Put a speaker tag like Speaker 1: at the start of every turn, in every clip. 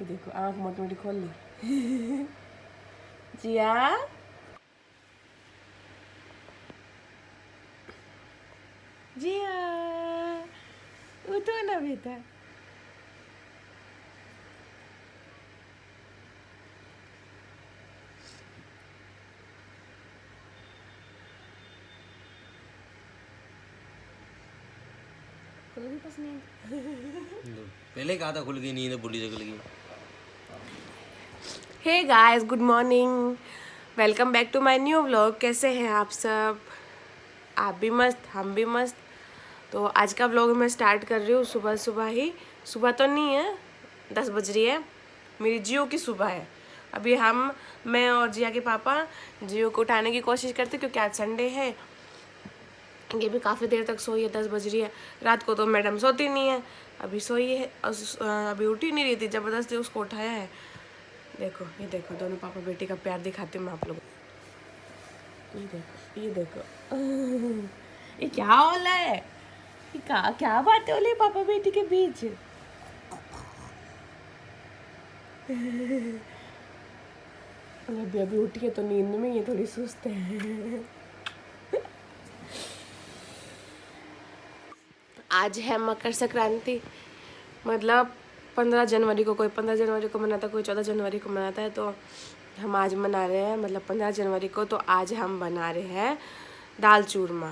Speaker 1: ये देखो आँख मोटी मोटी खोल ली। जिया जिया उठो ना बेटा। खुल गई बस नींद।
Speaker 2: पहले कहा था खुल गई नींद, बुढ़ी से खुल गई।
Speaker 1: Hey guys, good morning, welcome back to my new vlog. कैसे हैं आप सब? आप भी मस्त, हम भी मस्त। तो आज का व्लॉग मैं स्टार्ट कर रही हूँ सुबह सुबह ही। सुबह तो नहीं है, 10 बज रही है, मेरी जियो की सुबह है। अभी मैं और जिया के पापा जियो को उठाने की कोशिश करते क्योंकि आज संडे है। ये भी काफ़ी देर तक सोई है, 10 बज रही है। रात को तो मैडम सोती नहीं है, अभी सोई है, अभी उठी नहीं रही थी, ज़बरदस्ती उसको उठाया है। देखो ये देखो, दोनों पापा बेटी का प्यार दिखाती हूँ मैं आप लोगों को। ये देखो ये क्या हो रहा है? ये क्या बातें हो रही पापा बेटी के बीच? अभी अभी उठी है तो नींद में ये थोड़ी सुस्त है। आज है मकर संक्रांति, मतलब 15 जनवरी को, कोई 15 जनवरी को मनाता है, कोई 14 जनवरी को मनाता है, तो हम आज मना रहे हैं, मतलब 15 जनवरी को। तो आज हम बना रहे हैं दाल चूरमा,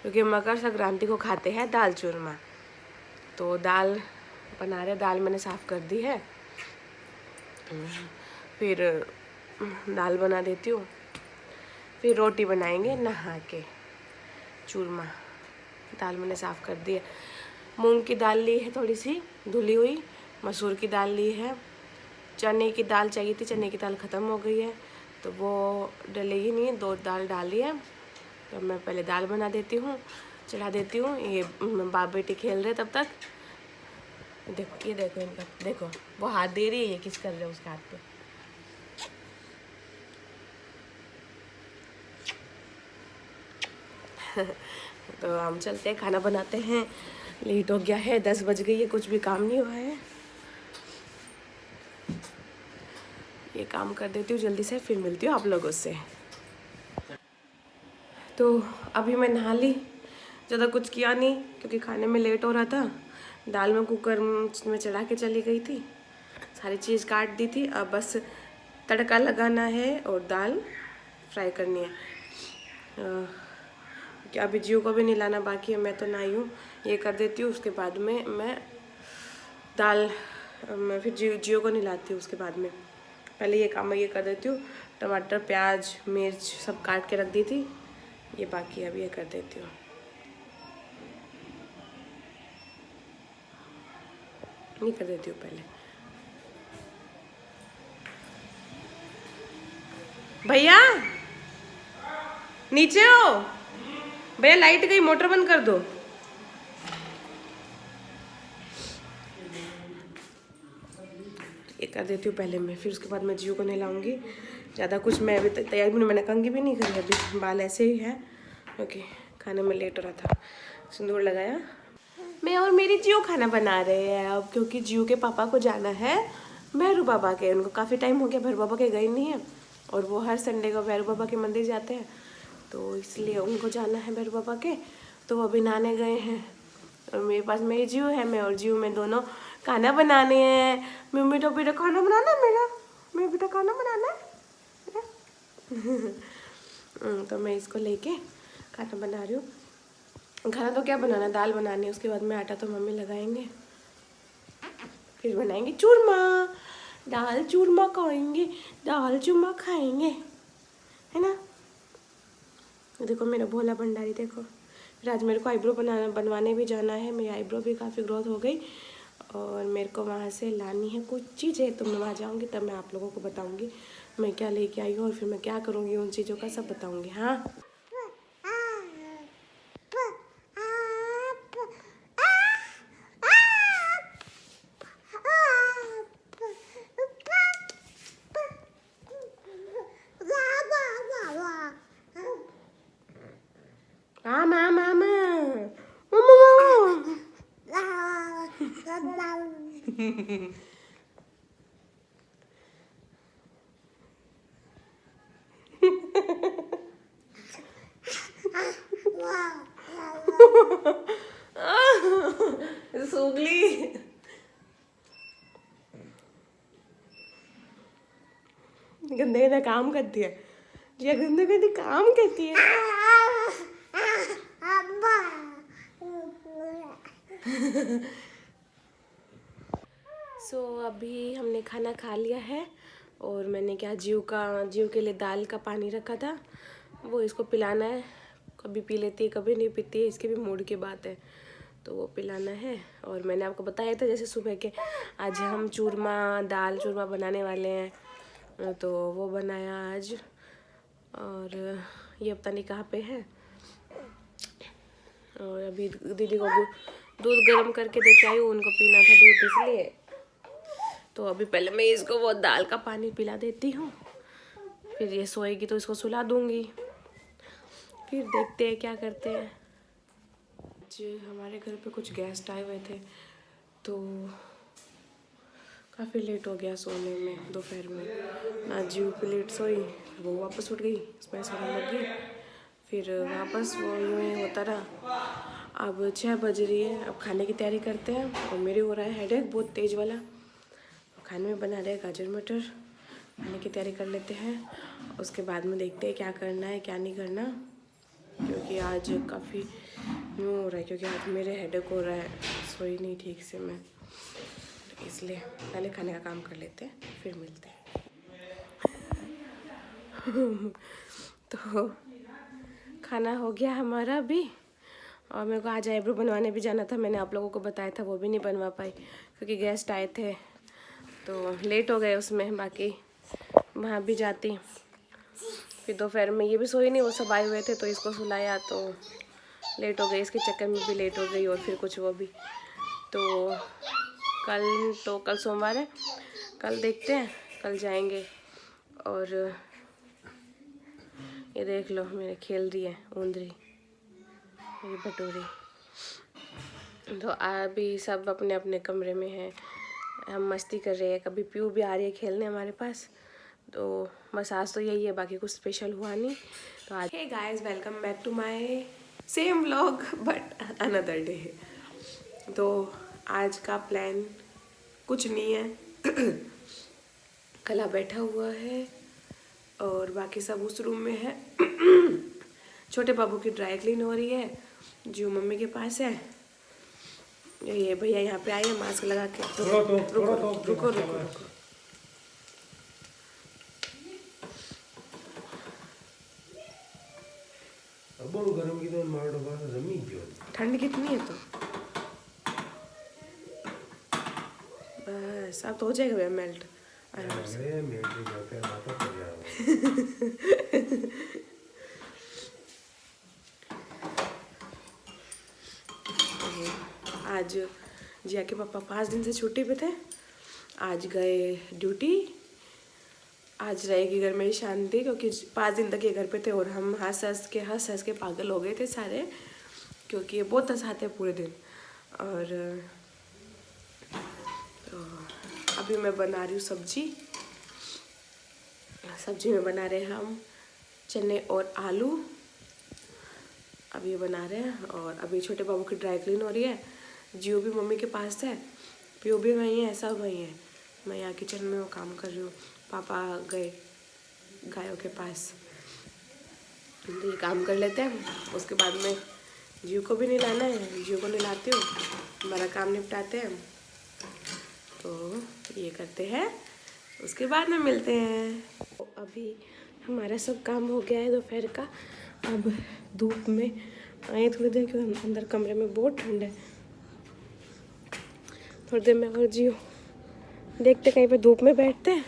Speaker 1: क्योंकि मकर संक्रांति को खाते हैं दाल चूरमा। तो दाल बना रहे, दाल मैंने साफ़ कर दी है, फिर दाल बना देती हूँ, फिर रोटी बनाएंगे नहा के चूरमा। दाल मैंने साफ़ कर दी है। मूंग की दाल ली है थोड़ी सी धुली हुई, मसूर की दाल ली है, चने की दाल चाहिए थी, चने की दाल ख़त्म हो गई है तो वो डलेगी नहीं, 2 दाल डाली है। तो मैं पहले दाल बना देती हूँ, चढ़ा देती हूँ। ये बाप बेटी खेल रहे तब तक। देखो ये देखो इनका, देखो वो हाथ दे रही है, ये किस कर रहे हैं उसके हाथ पे। तो हम चलते हैं, खाना बनाते हैं। लेट हो गया है, 10 बज गई है, कुछ भी काम नहीं हुआ है। ये काम कर देती हूँ जल्दी से, फिर मिलती हूँ आप लोगों से। तो अभी मैं नहा ली, ज़्यादा कुछ किया नहीं क्योंकि खाने में लेट हो रहा था। दाल में कुकर में चढ़ा के चली गई थी, सारी चीज़ काट दी थी, अब बस तड़का लगाना है और दाल फ्राई करनी है। क्या अभी जियो को भी नहलाना बाकी है, मैं तो नहाई हूँ, ये कर देती हूँ, उसके बाद में मैं फिर जियो को नहलाती हूँ। उसके बाद में पहले ये काम मैं ये कर देती हूँ। टमाटर प्याज मिर्च सब काट के रख दी थी, ये बाकी अब ये कर देती हूँ। ये कर देती हूँ पहले। भैया नीचे हो, भैया लाइट गई, मोटर बंद कर दो। ये कर देती हूँ पहले मैं, फिर उसके बाद मैं जियो को नहलाऊंगी। ज़्यादा कुछ मैं अभी तैयारी भी नहीं, मैंने कंघी भी नहीं करी अभी, बाल ऐसे ही है क्योंकि खाने में लेट हो रहा था। सिंदूर लगाया मैं और मेरी जियो खाना बना रहे हैं अब, क्योंकि जियो के पापा को जाना है भैरू बाबा के। उनको काफ़ी टाइम हो गया भैरू बाबा के गए नहीं है, और वो हर संडे को भैरू बाबा के मंदिर जाते हैं, तो इसलिए उनको जाना है भैरू बाबा के। तो वो अभी नहाने गए हैं और मेरे पास मेरी जियो है, मैं और जियो में दोनों खाना बनाने हैं। मम्मी तो बेटा खाना बनाना है मेरा बेटा खाना बनाना है। तो मैं इसको लेके खाना बना रही हूँ। खाना तो क्या बनाना है, दाल बनानी है, उसके बाद में आटा तो मम्मी लगाएंगे, फिर बनाएंगे चूरमा। दाल चूरमा खाएंगे, दाल चूरमा खाएंगे, है ना। देखो मेरा भोला भंडारी, देखो। फिर आज मेरे को आईब्रो बनवाने भी जाना है, मेरी आईब्रो भी काफ़ी ग्रोथ हो गई और मेरे को वहाँ से लानी है कुछ चीज़ें। तो मैं वहाँ जाऊँगी तब मैं आप लोगों को बताऊँगी मैं क्या लेके आई हूँ और फिर मैं क्या करूँगी उन चीज़ों का, सब बताऊँगी। हाँ मामा मामा मामा सूगली गंदे गंदे काम करती है जी, गंदे गंदे काम करती है। अभी हमने खाना खा लिया है और मैंने क्या जीव के लिए दाल का पानी रखा था, वो इसको पिलाना है। कभी पी लेती है, कभी नहीं पीती है, इसके भी मूड की बात है, तो वो पिलाना है। और मैंने आपको बताया था जैसे सुबह के आज हम दाल चूरमा बनाने वाले हैं, तो वो बनाया आज। और ये पता नहीं कहाँ पे है। और अभी दीदी को दूध गर्म करके दे के आई हूँ, उनको पीना था दूध इसलिए। तो अभी पहले मैं इसको वो दाल का पानी पिला देती हूँ, फिर ये सोएगी तो इसको सुला दूँगी, फिर देखते हैं क्या करते हैं। आज हमारे घर पे कुछ गेस्ट आए हुए थे, तो काफ़ी लेट हो गया सोने में दोपहर में। आज जीव भी लेट सोई, वो वापस उठ गई, उसमें सोने लग गई, फिर वापस वो यूँ ही होता रहा। अब 6 बज रही है, अब खाने की तैयारी करते हैं। और मेरे हो रहा है हेडेक बहुत तेज़ वाला। खाने में बना रहे गाजर मटर, खाने की तैयारी कर लेते हैं। उसके बाद में देखते हैं क्या करना है क्या नहीं करना, क्योंकि आज काफ़ी यूँ हो रहा है, क्योंकि आज मेरे हेडेक हो रहा है, सोई नहीं ठीक से मैं, इसलिए पहले खाने का काम कर लेते हैं फिर मिलते हैं। तो खाना हो गया हमारा भी, और मेरे को आज आईब्रो बनवाने भी जाना था। मैंने आप लोगों को बताया था, वो भी नहीं बनवा पाई क्योंकि गेस्ट आए थे, तो लेट हो गए उसमें। बाकी वहाँ भी जाती, फिर दोपहर में ये भी सोई नहीं, वो सब आए हुए थे तो इसको सुलाया, तो लेट हो गई, इसके चक्कर में भी लेट हो गई। और फिर कुछ वो भी, तो कल सोमवार है, कल देखते हैं, कल जाएंगे। और ये देख लो मेरे खेल रही है ऊंदरी, मेरी भटूरी। तो अभी सब अपने अपने कमरे में हैं, हम मस्ती कर रहे हैं। कभी प्यू भी आ रही है खेलने हमारे पास, तो बस आज तो यही है, बाकी कुछ स्पेशल हुआ नहीं। तो आज hey guys, welcome back to my same vlog but another day. तो आज का प्लान कुछ नहीं है। कला बैठा हुआ है और बाकी सब उस रूम में है। छोटे बाबू की ड्राई क्लीन हो रही है, जो मम्मी के पास है। ये भैया यहाँ पे आए हैं मास्क लगा के। रुको। ठंड कितनी है तो बस अब तो हो जाएगा भैया मेल्ट। आज जिया के पापा 5 दिन से छुट्टी पे थे, आज गए ड्यूटी। आज रहेगी घर में शांति, क्योंकि 5 दिन तक ये घर पे थे और हम हंस हंस के पागल हो गए थे सारे, क्योंकि ये बहुत हंसाते हैं पूरे दिन। और तो अभी मैं बना रही हूँ सब्जी में बना रहे हैं हम चने और आलू, अभी ये बना रहे हैं। और अभी छोटे बाबू की ड्राई क्लीन हो रही है, जियो भी मम्मी के पास है, पियो भी वहीं है, सब वहीं है। मैं यहाँ किचन में वो काम कर रही हूँ, पापा गए गायों के पास, तो ये काम कर लेते हैं। उसके बाद में जियो को भी नहलाना है, जियो को नहलाती हूँ, हमारा काम निपटाते हैं, तो ये करते हैं, उसके बाद में मिलते हैं। तो अभी हमारा सब काम हो गया है दोपहर का। अब धूप में आए थोड़ी देर, क्योंकि अंदर कमरे में बहुत ठंड है। थोड़ी देर में और जियो देखते कहीं पे धूप में बैठते हैं,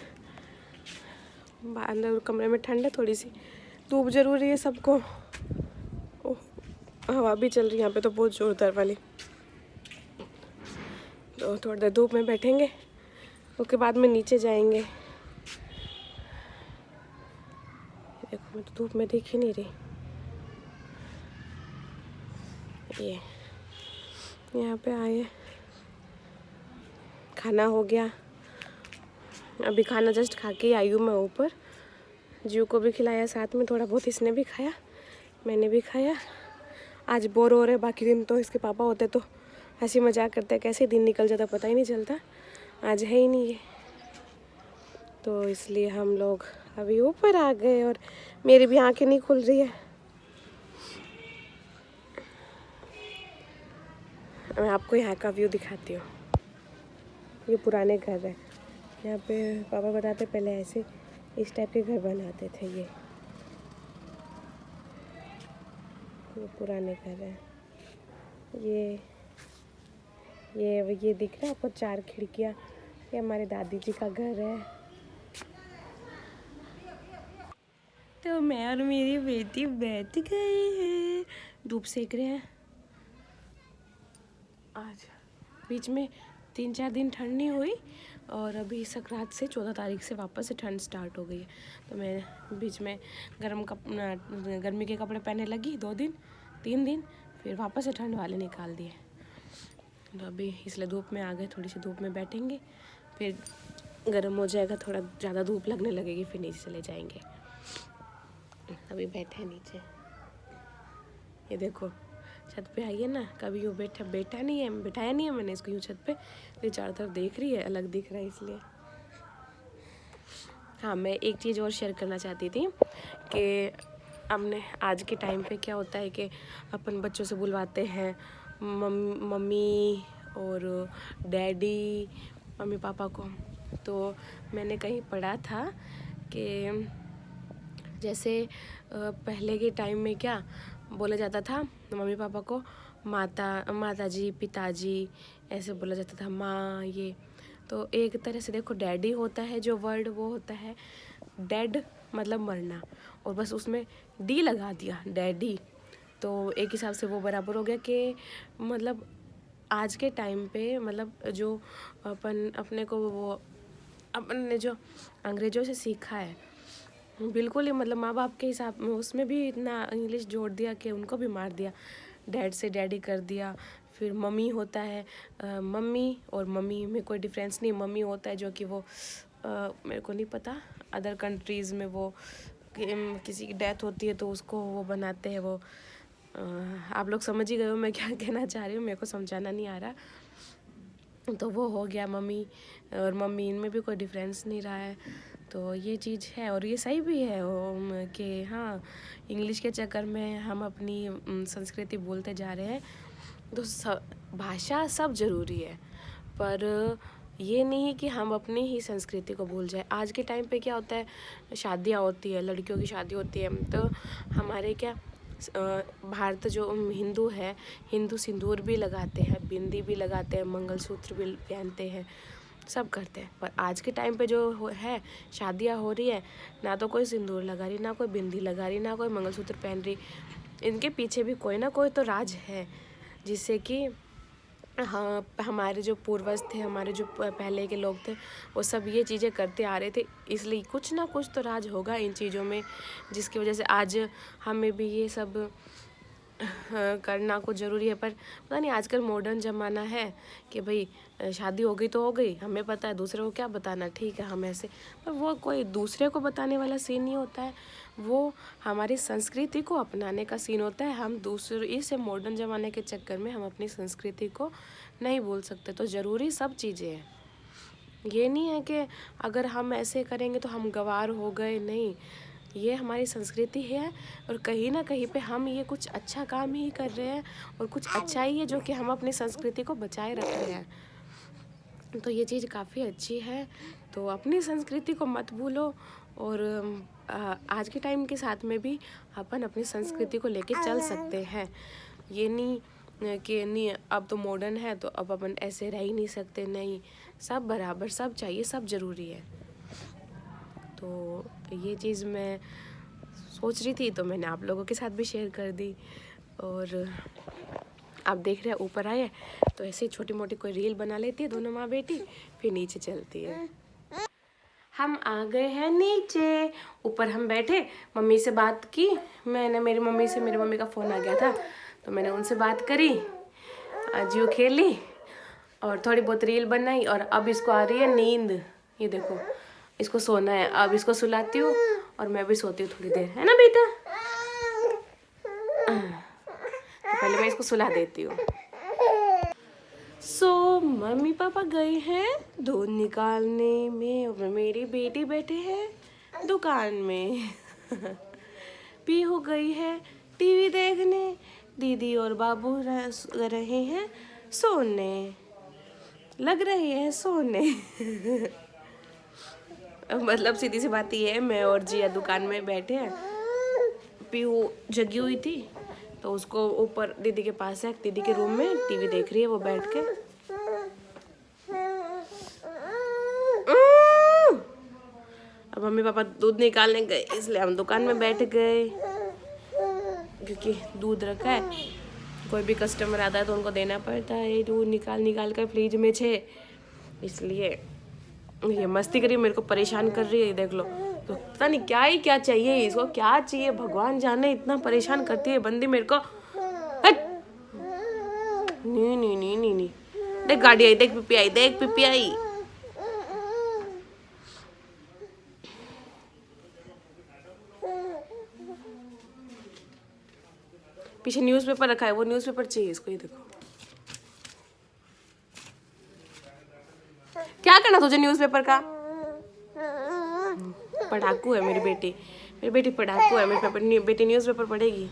Speaker 1: अंदर कमरे में ठंड है, थोड़ी सी धूप जरूरी है सबको। हवा भी चल रही है यहाँ पे तो बहुत जोरदार वाली, तो थोड़ी देर धूप में बैठेंगे, उसके बाद में नीचे जाएंगे। देखो मैं तो धूप में दिख ही नहीं रही। ये यहाँ पे आए, खाना हो गया, अभी खाना जस्ट खा के आई हूँ मैं ऊपर। जीव को भी खिलाया साथ में, थोड़ा बहुत इसने भी खाया, मैंने भी खाया। आज बोर हो रहे, बाकी दिन तो इसके पापा होते तो हंसी मजाक करते, कैसे दिन निकल जाता पता ही नहीं चलता। आज है ही नहीं ये, तो इसलिए हम लोग अभी ऊपर आ गए और मेरी भी आंखें नहीं खुल रही है। मैं आपको यहाँ का व्यू दिखाती हूँ। ये पुराने घर है, यहाँ पे पापा बताते पहले ऐसे इस टाइप के घर बनाते थे। ये पुराने घर है। ये दिख रहा है आपको 4 खिड़कियाँ, ये हमारे दादी जी का घर है। तो मैं और मेरी बेटी बैठ गए हैं, धूप सेक रहे हैं। आज बीच में 3-4 दिन ठंड नहीं हुई और अभी संक्रांत से 14 तारीख से वापस से ठंड स्टार्ट हो गई है। तो मैं बीच में गर्मी के कपड़े पहनने लगी 2 दिन 3 दिन, फिर वापस से ठंड वाले निकाल दिए। तो अभी इसलिए धूप में आ गए, थोड़ी सी धूप में बैठेंगे, फिर गर्म हो जाएगा, थोड़ा ज़्यादा धूप लगने लगेगी, फिर नीचे चले जाएंगे। अभी बैठे हैं नीचे। ये देखो छत पे आइए ना, कभी यूँ बैठाया नहीं है मैंने इसको यूँ छत पे। ये चारों तरफ देख रही है, अलग दिख रहा है इसलिए। हाँ, मैं एक चीज़ और शेयर करना चाहती थी कि हमने आज के टाइम पे क्या होता है कि अपन बच्चों से बुलवाते हैं मम्मी और डैडी, मम्मी पापा को। तो मैंने कहीं पढ़ा था कि जैसे पहले के टाइम में क्या बोला जाता था, मम्मी पापा को माता जी, पिताजी ऐसे बोला जाता था, माँ ये। तो एक तरह से देखो डैडी होता है जो वर्ड, वो होता है डेड मतलब मरना, और बस उसमें डी लगा दिया डैडी। तो एक हिसाब से वो बराबर हो गया कि मतलब आज के टाइम पे मतलब जो अपने को वो अपन ने जो अंग्रेज़ों से सीखा है, बिल्कुल ही मतलब माँ बाप के हिसाब में उसमें भी इतना इंग्लिश जोड़ दिया कि उनको भी मार दिया, डैड से डैडी कर दिया। फिर मम्मी होता है मम्मी, और मम्मी में कोई डिफरेंस नहीं। मम्मी होता है जो कि वो मेरे को नहीं पता, अदर कंट्रीज़ में वो किसी की डेथ होती है तो उसको वो बनाते हैं वो। आप लोग समझ ही गए हो मैं क्या कहना चाह रही हूँ, मेरे को समझाना नहीं आ रहा। तो वो हो गया मम्मी और मम्मी, इनमें भी कोई डिफरेंस नहीं रहा है। तो ये चीज़ है और ये सही भी है कि हाँ, इंग्लिश के चक्कर में हम अपनी संस्कृति भूलते जा रहे हैं। तो भाषा सब ज़रूरी है, पर ये नहीं कि हम अपनी ही संस्कृति को भूल जाए। आज के टाइम पे क्या होता है, शादियाँ होती है, लड़कियों की शादी होती है, तो हमारे क्या भारत जो हिंदू है, हिंदू सिंदूर भी लगाते हैं, बिंदी भी लगाते हैं, मंगलसूत्र भी पहनते हैं, सब करते हैं। पर आज के टाइम पे जो है शादियाँ हो रही है, ना तो कोई सिंदूर लगा रही, ना कोई बिंदी लगा रही, ना कोई मंगलसूत्र पहन रही। इनके पीछे भी कोई ना कोई तो राज है, जिससे कि हाँ, हमारे जो पूर्वज थे, हमारे जो पहले के लोग थे, वो सब ये चीज़ें करते आ रहे थे। इसलिए कुछ ना कुछ तो राज होगा इन चीज़ों में, जिसकी वजह से आज हमें भी ये सब करना कुछ ज़रूरी है। पर पता नहीं आजकल मॉडर्न ज़माना है कि भाई शादी हो गई तो हो गई, हमें पता है, दूसरे को क्या बताना, ठीक है हम ऐसे। पर वो कोई दूसरे को बताने वाला सीन नहीं होता है, वो हमारी संस्कृति को अपनाने का सीन होता है। हम दूसरे इस मॉडर्न ज़माने के चक्कर में हम अपनी संस्कृति को नहीं भूल सकते। तो ज़रूरी सब चीज़ें हैं, ये नहीं है कि अगर हम ऐसे करेंगे तो हम गंवार हो गए, नहीं, ये हमारी संस्कृति है और कहीं ना कहीं पे हम ये कुछ अच्छा काम ही कर रहे हैं और कुछ अच्छा ही है जो कि हम अपनी संस्कृति को बचाए रख रहे हैं। तो ये चीज़ काफ़ी अच्छी है। तो अपनी संस्कृति को मत भूलो, और आज के टाइम के साथ में भी अपन अपनी संस्कृति को लेके चल सकते हैं। ये नहीं कि नहीं अब तो मॉडर्न है तो अब अपन ऐसे रह ही नहीं सकते, नहीं, सब बराबर, सब चाहिए, सब ज़रूरी है। तो ये चीज़ मैं सोच रही थी तो मैंने आप लोगों के साथ भी शेयर कर दी। और आप देख रहे हैं ऊपर आए तो ऐसे ही छोटी मोटी कोई रील बना लेती है दोनों माँ बेटी, फिर नीचे चलती है। हम आ गए हैं नीचे, ऊपर हम बैठे, मम्मी से बात की मैंने, मेरी मम्मी का फ़ोन आ गया था तो मैंने उनसे बात करी, जियो खेली और थोड़ी बहुत रील बनाई। और अब इसको आ रही है नींद, ये देखो इसको सोना है, अब इसको सुलाती हूँ और मैं भी सोती हूँ थोड़ी देर, है ना बेटा। तो पहले पहले मैं इसको सुला देती हूँ। मम्मी पापा गए हैं दूध निकालने में और मेरी बेटी बैठे हैं दुकान में। पीहू गई है टीवी देखने, दीदी और बाबू रहे हैं सोने, लग रहे हैं सोने। मतलब सीधी सी बात ये है, मैं और जिया दुकान में बैठे हैं। पीहू जगी हुई थी तो उसको ऊपर दीदी के पास है, दीदी के रूम में टीवी देख रही है वो बैठ के। अब मम्मी पापा दूध निकालने गए इसलिए हम दुकान में बैठ गए, क्योंकि दूध रखा है, कोई भी कस्टमर आता है तो उनको देना पड़ता है दूध निकाल कर फ्रिज में छे, इसलिए ये मस्ती करी, मेरे को परेशान कर रही है। देख लो तो पता नहीं क्या चाहिए इसको, क्या चाहिए भगवान जाने, इतना परेशान करती है बंदी मेरे को। हट! नहीं, देख गाड़ी आई, देख पिपी आई। पीछे न्यूज़पेपर रखा है, वो न्यूज़पेपर चाहिए इसको, ये देखो। क्या करना तुझे न्यूज़पेपर का? पढ़ाकू है मेरी बेटी पढ़ाकू है, मेरी बेटी न्यूज़पेपर पढ़ेगी।